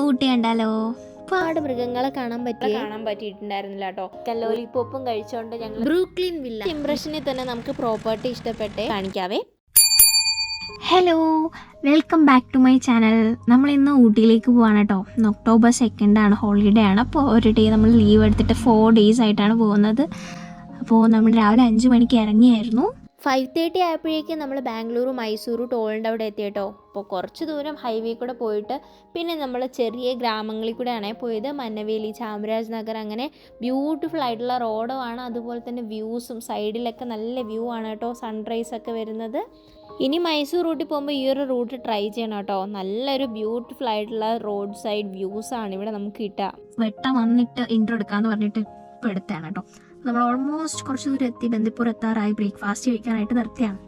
ഊട്ടി കണ്ടാലോ? ഒരുപാട് മൃഗങ്ങളെ കാണാൻ പറ്റിയിട്ടുണ്ടായിരുന്നില്ല കേട്ടോ. ലോലിപോപ്പും കഴിച്ചോണ്ട് ഞങ്ങൾ ബ്രൂക്ലിൻ വില്ല ഇംപ്രഷനിൽ തന്നെ നമുക്ക് പ്രോപ്പർട്ടി ഇഷ്ടപ്പെട്ടേ കാണിക്കാവേ. Hello, welcome back to my channel. നമ്മൾ ഇന്ന് ഊട്ടിയിലേക്ക് പോവാണ് കേട്ടോ. ഒക്ടോബർ 2 ആണ്, ഹോളിഡേ ആണ്. അപ്പോൾ ഒരു ഡേ നമ്മൾ ലീവ് എടുത്തിട്ട് 4 days ആയിട്ടാണ് പോകുന്നത്. അപ്പോൾ നമ്മൾ രാവിലെ 5 മണിക്ക് ഇറങ്ങിയായിരുന്നു. 5:30 ആയപ്പോഴേക്കും നമ്മൾ ബാംഗ്ലൂർ മൈസൂർ ടോളിൻ്റെ അവിടെ എത്തി കേട്ടോ. അപ്പോൾ കുറച്ച് ദൂരം ഹൈവേ കൂടെ പോയിട്ട് പിന്നെ നമ്മൾ ചെറിയ ഗ്രാമങ്ങളിൽ കൂടെയാണ് പോയത്. മന്നവേലി, ചാമരാജ് നഗർ, അങ്ങനെ ബ്യൂട്ടിഫുൾ ആയിട്ടുള്ള റോഡുമാണ്. അതുപോലെ തന്നെ വ്യൂസും സൈഡിലൊക്കെ നല്ല വ്യൂ ആണ് കേട്ടോ, സൺറൈസ് ഒക്കെ വരുന്നത്. ഇനി മൈസൂർ റൂട്ടിൽ പോകുമ്പോൾ ഈ ഒരു റൂട്ട് ട്രൈ ചെയ്യണം കേട്ടോ. നല്ലൊരു ബ്യൂട്ടിഫുൾ ആയിട്ടുള്ള റോഡ് സൈഡ് വ്യൂസാണ് ഇവിടെ നമുക്ക് കിട്ടുക. വെട്ടം വന്നിട്ട് ഇൻട്രോ എടുക്കാമെന്ന് പറഞ്ഞിട്ട് ഇപ്പോൾ എടുത്താണ് കേട്ടോ. നമ്മൾ ഓൾമോസ്റ്റ് കുറച്ച് ദൂരം എത്തി, ബന്ദിപ്പൂർ എത്താറായി. ബ്രേക്ക്ഫാസ്റ്റ് കഴിക്കാനായിട്ട് നിർത്തിയാണ്.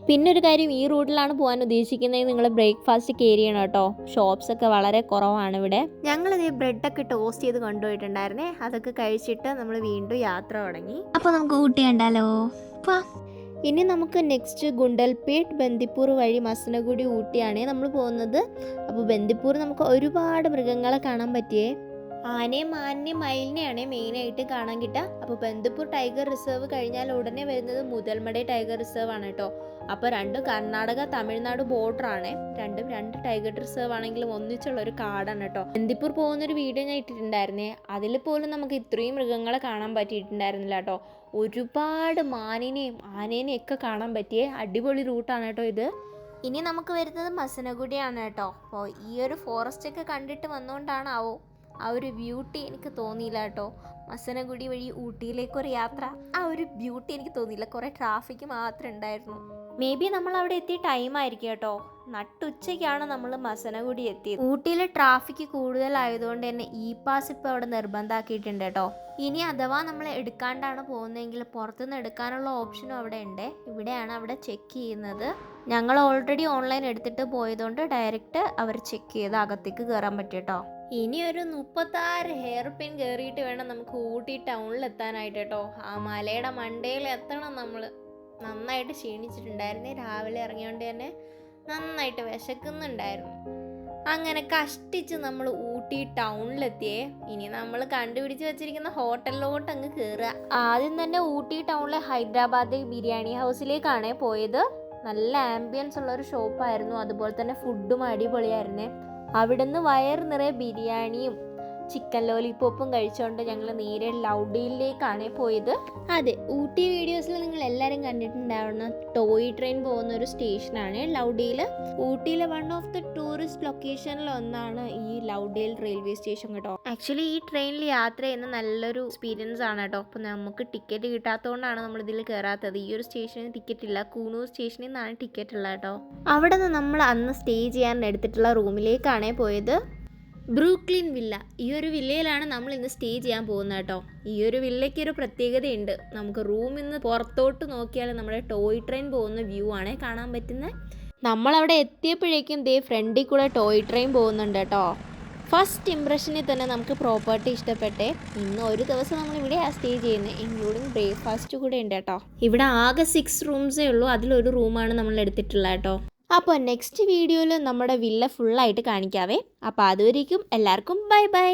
പിന്നെ ഒരു കാര്യം, ഈ റൂട്ടിലാണ് പോകാൻ ഉദ്ദേശിക്കുന്നത് നിങ്ങൾ ബ്രേക്ക്ഫാസ്റ്റ് കെയർ ചെയ്യണം കേട്ടോ. ഷോപ്സ് ഒക്കെ വളരെ കുറവാണ് ഇവിടെ. ഞങ്ങളിത് ബ്രെഡൊക്കെ ടോസ്റ്റ് ചെയ്ത് കൊണ്ടുപോയിട്ടുണ്ടായിരുന്നേ. അതൊക്കെ കഴിച്ചിട്ട് നമ്മൾ വീണ്ടും യാത്ര തുടങ്ങി. അപ്പോൾ നമുക്ക് ഊട്ടി കണ്ടാലോ? ഇനി നമുക്ക് നെക്സ്റ്റ് ഗുണ്ടൽപേട്ട്, ബന്ദിപ്പൂർ വഴി മസനഗുഡി, ഊട്ടിയാണ് നമ്മൾ പോകുന്നത്. അപ്പോൾ ബന്ദിപ്പൂർ നമുക്ക് ഒരുപാട് മൃഗങ്ങളെ കാണാൻ പറ്റിയേ. ആനയും മാനിനെയും മയിലിനെയാണ് മെയിനായിട്ട് കാണാൻ കിട്ടുക. അപ്പോൾ ബന്ദിപ്പൂർ ടൈഗർ റിസർവ് കഴിഞ്ഞാൽ ഉടനെ വരുന്നത് മുതൽമടൈ ടൈഗർ റിസർവ് ആണ് കേട്ടോ. അപ്പോൾ രണ്ടും കർണാടക തമിഴ്നാട് ബോർഡറാണ്. രണ്ട് ടൈഗർ റിസർവ് ആണെങ്കിലും ഒന്നിച്ചുള്ള ഒരു കാടാണ് കേട്ടോ. ബന്ദിപ്പൂർ പോകുന്നൊരു വീഡിയോ ഞാൻ ഇട്ടിട്ടുണ്ടായിരുന്നേ. അതിൽ പോലും നമുക്ക് ഇത്രയും മൃഗങ്ങളെ കാണാൻ പറ്റിയിട്ടുണ്ടായിരുന്നില്ല കേട്ടോ. ഒരുപാട് മാനിനെയും ആനേനെയും ഒക്കെ കാണാൻ പറ്റിയേ. അടിപൊളി റൂട്ടാണ് കേട്ടോ ഇത്. ഇനി നമുക്ക് വരുന്നത് മസനഗുഡിയാണ് കേട്ടോ. അപ്പോൾ ഈ ഒരു ഫോറസ്റ്റ് ഒക്കെ കണ്ടിട്ട് വന്നുകൊണ്ടാണാവോ ആ ഒരു ബ്യൂട്ടി എനിക്ക് തോന്നിയില്ല കേട്ടോ. മസനഗുഡി വഴി ഊട്ടിയിലേക്കൊരു യാത്ര, ആ ഒരു ബ്യൂട്ടി എനിക്ക് തോന്നിയില്ല. കുറേ ട്രാഫിക് മാത്രമേ ഉണ്ടായിരുന്നു. മേ ബി നമ്മൾ അവിടെ എത്തിയ ടൈം ആയിരിക്കും കേട്ടോ. നട്ടുച്ചയ്ക്കാണ് നമ്മൾ മസനഗുഡി എത്തിയത്. ഊട്ടിയിൽ ട്രാഫിക് കൂടുതലായതുകൊണ്ട് തന്നെ ഇ പാസ് ഇപ്പോൾ അവിടെ നിർബന്ധമാക്കിയിട്ടുണ്ട് കേട്ടോ. ഇനി അഥവാ നമ്മൾ എടുക്കാണ്ടാണ് പോകുന്നതെങ്കിൽ പുറത്തുനിന്ന് എടുക്കാനുള്ള ഓപ്ഷനും അവിടെ ഉണ്ട്. ഇവിടെയാണ് അവിടെ ചെക്ക് ചെയ്യുന്നത്. ഞങ്ങൾ ഓൾറെഡി ഓൺലൈൻ എടുത്തിട്ട് പോയതുകൊണ്ട് ഡയറക്റ്റ് അവർ ചെക്ക് ചെയ്ത് അകത്തേക്ക് കയറാൻ പറ്റും കേട്ടോ. ഇനി ഒരു 36 ഹെയർ പിൻ കയറിയിട്ട് വേണം നമുക്ക് ഊട്ടി ടൗണിൽ എത്താനായിട്ട് കേട്ടോ. ആ മലയുടെ മണ്ടയിൽ എത്തണം നമ്മൾ. നന്നായിട്ട് ക്ഷീണിച്ചിട്ടുണ്ടായിരുന്നേ. രാവിലെ ഇറങ്ങിയോണ്ട് തന്നെ നന്നായിട്ട് വിശക്കുന്നുണ്ടായിരുന്നു. അങ്ങനെ കഷ്ടിച്ച് നമ്മൾ ഊട്ടി ടൗണിലെത്തിയേ. ഇനി നമ്മൾ കണ്ടുപിടിച്ച് വെച്ചിരിക്കുന്ന ഹോട്ടലിലോട്ട് അങ്ങ് കയറുക. ആദ്യം തന്നെ ഊട്ടി ടൗണിലെ ഹൈദരാബാദ് ബിരിയാണി ഹൗസിലേക്കാണ് പോയത്. നല്ല ആംബിയൻസ് ഉള്ളൊരു ഷോപ്പായിരുന്നു. അതുപോലെ തന്നെ ഫുഡും അടിപൊളിയായിരുന്നേ. അവിടുന്ന് വയറ് നിറയെ ബിരിയാണിയും ചിക്കൻ ലോലിപോപ്പും കഴിച്ചുകൊണ്ട് ഞങ്ങൾ നേരെ ലൗഡിയിലേക്കാണ് പോയത്. അതെ, ഊട്ടി വീഡിയോസിൽ നിങ്ങൾ എല്ലാവരും കണ്ടിട്ടുണ്ടാവുന്ന ടോയ് ട്രെയിൻ പോകുന്ന ഒരു സ്റ്റേഷനാണ് ലൗഡിയിൽ. ഊട്ടിയിലെ വൺ ഓഫ് ദ ടൂറിസ്റ്റ് ലൊക്കേഷനിൽ ഒന്നാണ് ഈ ലൗഡിയിൽ റെയിൽവേ സ്റ്റേഷൻ കേട്ടോ. ആക്ച്വലി ഈ ട്രെയിനിൽ യാത്ര ചെയ്യുന്ന നല്ലൊരു എക്സ്പീരിയൻസ് ആണ് കേട്ടോ. അപ്പോൾ നമുക്ക് ടിക്കറ്റ് കിട്ടാത്തതുകൊണ്ടാണ് നമ്മൾ ഇതിൽ കയറാത്തത്. ഈ ഒരു സ്റ്റേഷനിൽ ടിക്കറ്റ് ഇല്ല. കൂണൂർ സ്റ്റേഷനിൽ നിന്നാണ് ടിക്കറ്റ് ഉള്ളത് കേട്ടോ. അവിടെ നിന്ന് നമ്മൾ അന്ന് സ്റ്റേ ചെയ്യാൻ എടുത്തിട്ടുള്ള റൂമിലേക്കാണ് പോയത്. ബ്രൂക്ലിൻ വില്ല, ഈ ഒരു വില്ലയിലാണ് നമ്മൾ ഇന്ന് സ്റ്റേ ചെയ്യാൻ പോകുന്നത് കേട്ടോ. ഈ ഒരു വില്ലയ്ക്ക് ഒരു പ്രത്യേകതയുണ്ട്. നമുക്ക് റൂമിൽ നിന്ന് പുറത്തോട്ട് നോക്കിയാൽ നമ്മുടെ ടോയ് ട്രെയിൻ പോകുന്ന വ്യൂ ആണ് കാണാൻ പറ്റുന്നത്. നമ്മളവിടെ എത്തിയപ്പോഴേക്കും ഫ്രണ്ടിൽ കൂടെ ടോയ് ട്രെയിൻ പോകുന്നുണ്ട് കേട്ടോ. ഫസ്റ്റ് ഇംപ്രഷനിൽ തന്നെ നമുക്ക് പ്രോപ്പർട്ടി ഇഷ്ടപ്പെട്ടേ. ഇന്ന് ഒരു ദിവസം നമ്മൾ ഇവിടെ സ്റ്റേ ചെയ്യുന്നത്, ഇൻക്ലൂഡിങ് ബ്രേക്ക്ഫാസ്റ്റ് കൂടെ ഉണ്ട് കേട്ടോ. ഇവിടെ ആകെ 6 റൂംസേ ഉള്ളൂ. അതിലൊരു റൂമാണ് നമ്മൾ എടുത്തിട്ടുള്ളത് കേട്ടോ. അപ്പോൾ നെക്സ്റ്റ് വീഡിയോയിൽ നമ്മുടെ വില്ല ഫുള്ളായിട്ട് കാണിക്കാവേ. അപ്പോൾ അതുവരേക്കും എല്ലാവർക്കും ബൈ ബൈ.